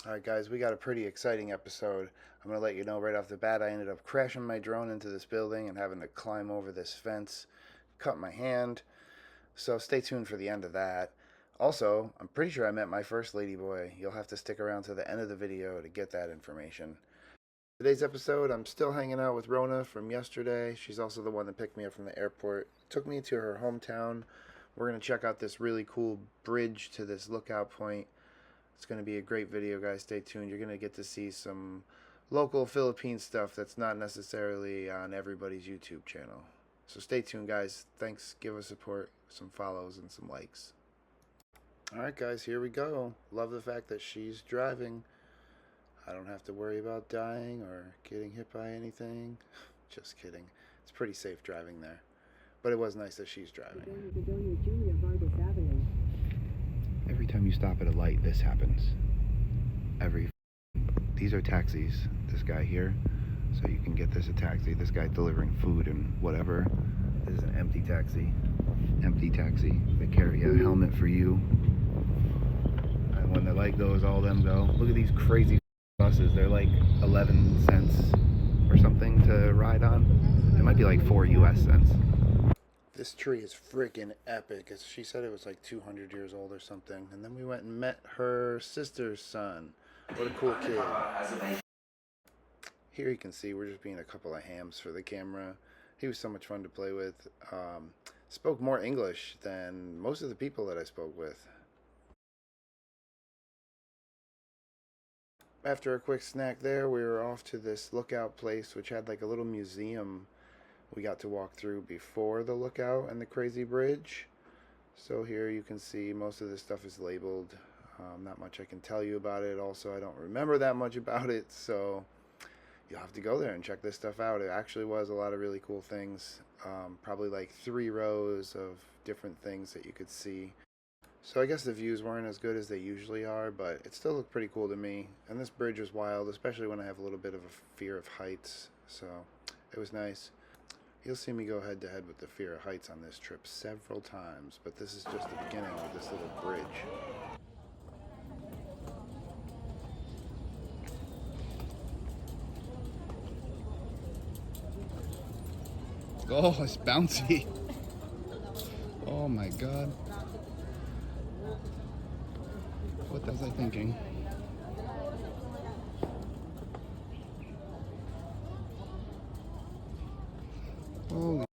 Alright guys, we got a pretty exciting episode. I'm going to let you know right off the bat I ended up crashing my drone into this building and having to climb over this fence, cut my hand, so stay tuned for the end of that. Also, I'm pretty sure I met my first Ladyboy. You'll have to stick around to the end of the video to get that information. Today's episode, I'm still hanging out with Rhona from yesterday. She's also the one that picked me up from the airport. Took me to her hometown. We're going to check out this really cool bridge to this lookout point. It's going to be a great video, guys. Stay tuned. You're going to get to see some local Philippine stuff that's not necessarily on everybody's YouTube channel. So stay tuned, guys. Thanks. Give us support, some follows, and some likes. Alright, guys. Here we go. Love the fact that she's driving. I don't have to worry about dying or getting hit by anything. Just kidding. It's pretty safe driving there. But it was nice that she's driving. Every time you stop at a light, this happens. These are taxis. This guy here, so you can get this a taxi. This guy delivering food and whatever. This is an empty taxi. Empty taxi. They carry a helmet for you. And when the light goes, all them go. Look at these crazy buses. They're like 11 cents or something to ride on. It might be like 4 US cents. This tree is freaking epic. She said it was like 200 years old or something. And then we went and met her sister's son. What a cool kid. Here you can see we're just being a couple of hams for the camera. He was so much fun to play with. Spoke more English than most of the people that I spoke with. After a quick snack there, we were off to this lookout place, which had like a little museum we got to walk through before the lookout and the crazy bridge. So here you can see most of this stuff is labeled. Not much I can tell you about it. Also, I don't remember that much about it, so you'll have to go there and check this stuff out. It actually was a lot of really cool things. Probably like 3 rows of different things that you could see. So I guess the views weren't as good as they usually are, but it still looked pretty cool to me. And this bridge was wild, especially when I have a little bit of a fear of heights. So it was nice. You'll see me go head to head with the fear of heights on this trip several times, but this is just the beginning of this little bridge. Oh, it's bouncy. Oh my god. What was I thinking? Holy.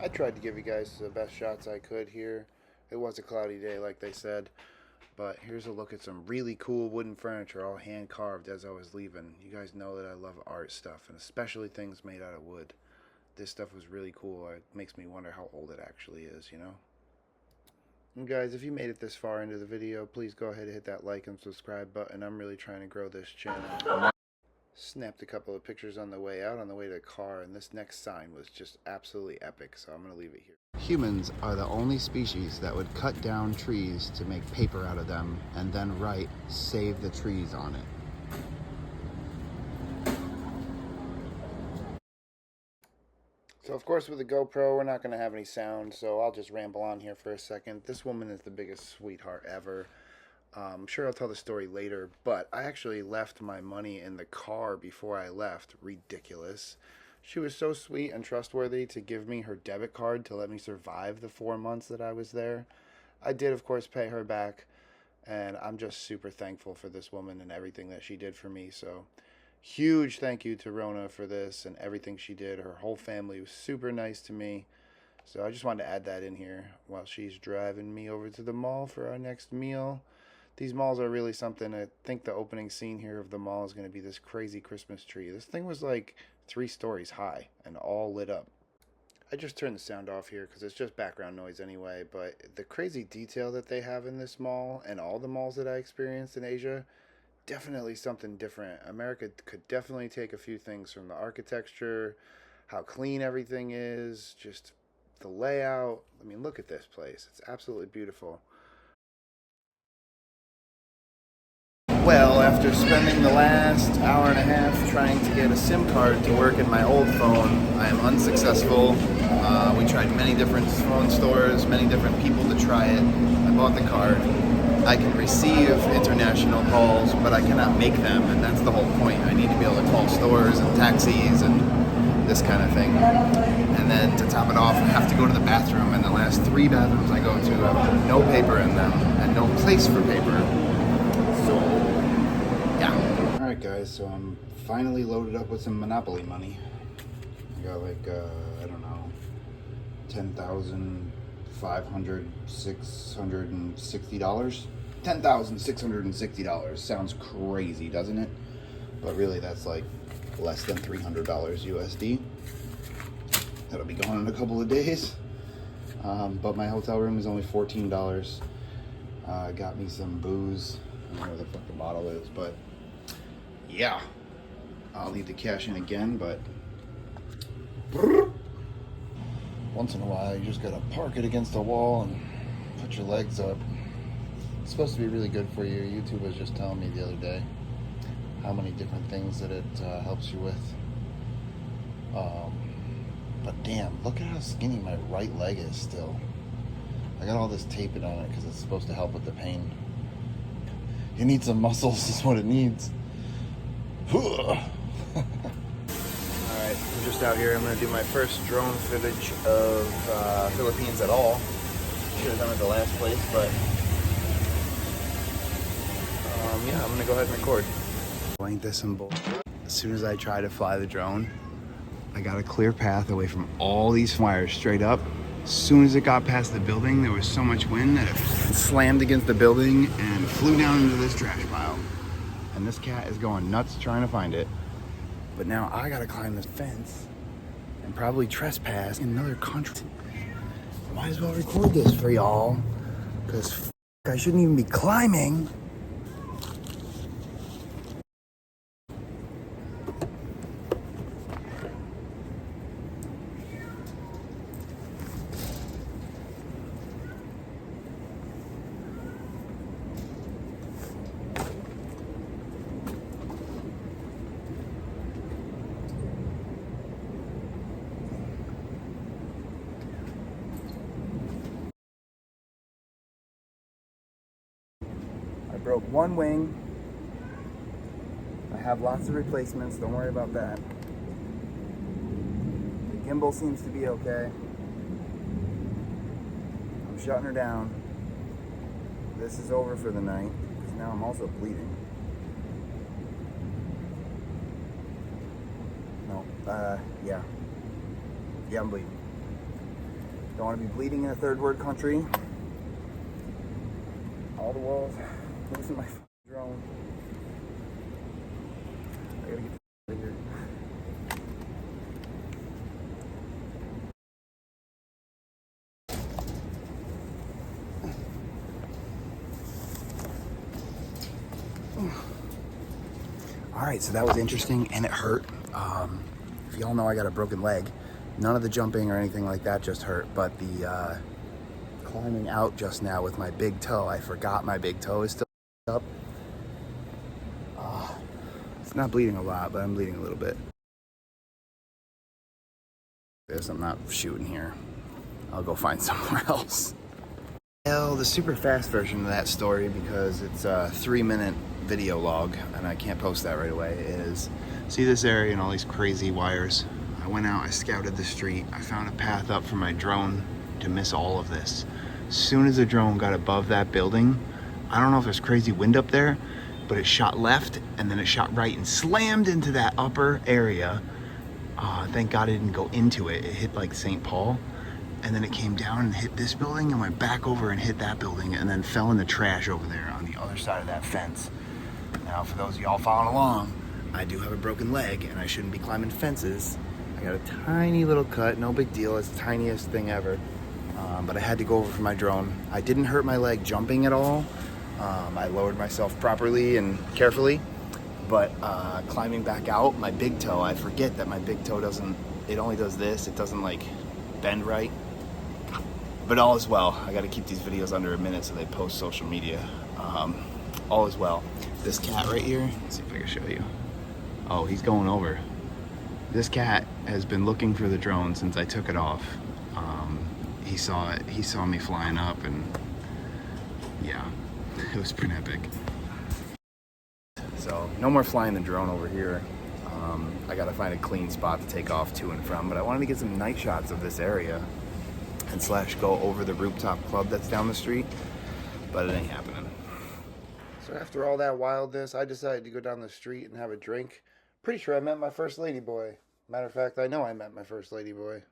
I tried to give you guys the best shots I could here. It was a cloudy day, like they said. But here's a look at some really cool wooden furniture, all hand carved as I was leaving. You guys know that I love art stuff, and especially things made out of wood. This stuff was really cool. It makes me wonder how old it actually is, you know? And guys, if you made it this far into the video, please go ahead and hit that like and subscribe button. I'm really trying to grow this channel. Snapped a couple of pictures on the way out, on the way to the car, and this next sign was just absolutely epic, so I'm going to leave it here. Humans are the only species that would cut down trees to make paper out of them and then write, "Save the trees" on it. So of course with the GoPro, we're not going to have any sound, so I'll just ramble on here for a second. This woman is the biggest sweetheart ever. I'm sure I'll tell the story later, but I actually left my money in the car before I left. Ridiculous. She was so sweet and trustworthy to give me her debit card to let me survive the 4 months that I was there. I did, of course, pay her back, and I'm just super thankful for this woman and everything that she did for me. So huge thank you to Rhona for this and everything she did. Her whole family was super nice to me. So I just wanted to add that in here while she's driving me over to the mall for our next meal. These malls are really something. I think the opening scene here of the mall is going to be this crazy Christmas tree. This thing was like 3 stories high and all lit up. I just turned the sound off here because it's just background noise anyway, but the crazy detail that they have in this mall and all the malls that I experienced in Asia, definitely something different. America could definitely take a few things from the architecture, how clean everything is, just the layout. I mean, look at this place. It's absolutely beautiful. Well, after spending the last hour and a half trying to get a SIM card to work in my old phone, I am unsuccessful. We tried many different phone stores, many different people to try it. I bought the card. I can receive international calls, but I cannot make them, and that's the whole point. I need to be able to call stores and taxis and this kind of thing. And then to top it off, I have to go to the bathroom, and the last 3 bathrooms I go to have no paper in them and no place for paper. So, yeah. Alright guys, so I'm finally loaded up with some Monopoly money. I got like, I don't know, $10,660. $10,660. Sounds crazy, doesn't it? But really, that's like less than $300 USD. That'll be gone in a couple of days. But my hotel room is only $14. Got me some booze. I don't know what the fuck the bottle is, but yeah. I'll leave the cash in again, but once in a while you just gotta park it against the wall and put your legs up. It's supposed to be really good for you. YouTube was just telling me the other day how many different things that it helps you with. But damn, look at how skinny my right leg is still. I got all this taping on it because it's supposed to help with the pain. You need some muscles, is what it needs. Alright, I'm just out here. I'm going to do my first drone footage of Philippines at all. Should have done it the last place, but yeah, I'm going to go ahead and record. Ain't this some bull? As soon as I try to fly the drone, I got a clear path away from all these flyers straight up. As soon as it got past the building, there was so much wind that it slammed against the building and flew down into this trash pile. And this cat is going nuts trying to find it. But now I gotta climb this fence and probably trespass in another country. Might as well record this for y'all, because I shouldn't even be climbing. I broke one wing. I have lots of replacements, don't worry about that. The gimbal seems to be okay. I'm shutting her down. This is over for the night, because now I'm also bleeding. No, yeah. Yeah, I'm bleeding. Don't want to be bleeding in a third world country. All the walls. Losing my drone. I gotta get out of here. Alright, so that was interesting and it hurt. If y'all know I got a broken leg, none of the jumping or anything like that just hurt, but the climbing out just now with my big toe, I forgot my big toe is still up. It's not bleeding a lot, but I'm bleeding a little bit. I'm not shooting here. I'll go find somewhere else. Well, the super fast version of that story, because it's a 3-minute video log and I can't post that right away, is see this area and all these crazy wires. I went out, I scouted the street, I found a path up for my drone to miss all of this. As soon as the drone got above that building, I don't know if there's crazy wind up there, but it shot left and then it shot right and slammed into that upper area. Thank God it didn't go into it. It hit like St. Paul, and then it came down and hit this building and went back over and hit that building and then fell in the trash over there on the other side of that fence. Now, for those of y'all following along, I do have a broken leg and I shouldn't be climbing fences. I I got a tiny little cut, no big deal. It's the tiniest thing ever. But I had to go over for my drone. I didn't hurt my leg jumping at all. I lowered myself properly and carefully. But climbing back out, my big toe, I forget that my big toe doesn't, it only does this. It doesn't like bend right. But all is well. I got to keep these videos under a minute so they post social media. All is well. This cat right here, let's see if I can show you. Oh, he's going over. This cat has been looking for the drone since I took it off. He saw it, he saw me flying up, and yeah, it was pretty epic. So no more flying the drone over here. I gotta find a clean spot to take off to and from, but I wanted to get some night shots of this area and / go over the rooftop club that's down the street, but it ain't happening. So after all that wildness, I decided to go down the street and have a drink. Pretty sure I met my first Ladyboy. Matter of fact, I know I met my first Ladyboy.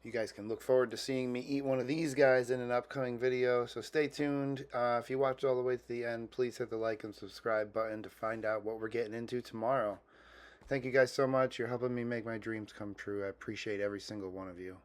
You guys can look forward to seeing me eat one of these guys in an upcoming video, so stay tuned. If you watched all the way to the end, please hit the like and subscribe button to find out what we're getting into tomorrow. Thank you guys so much. You're helping me make my dreams come true. I appreciate every single one of you.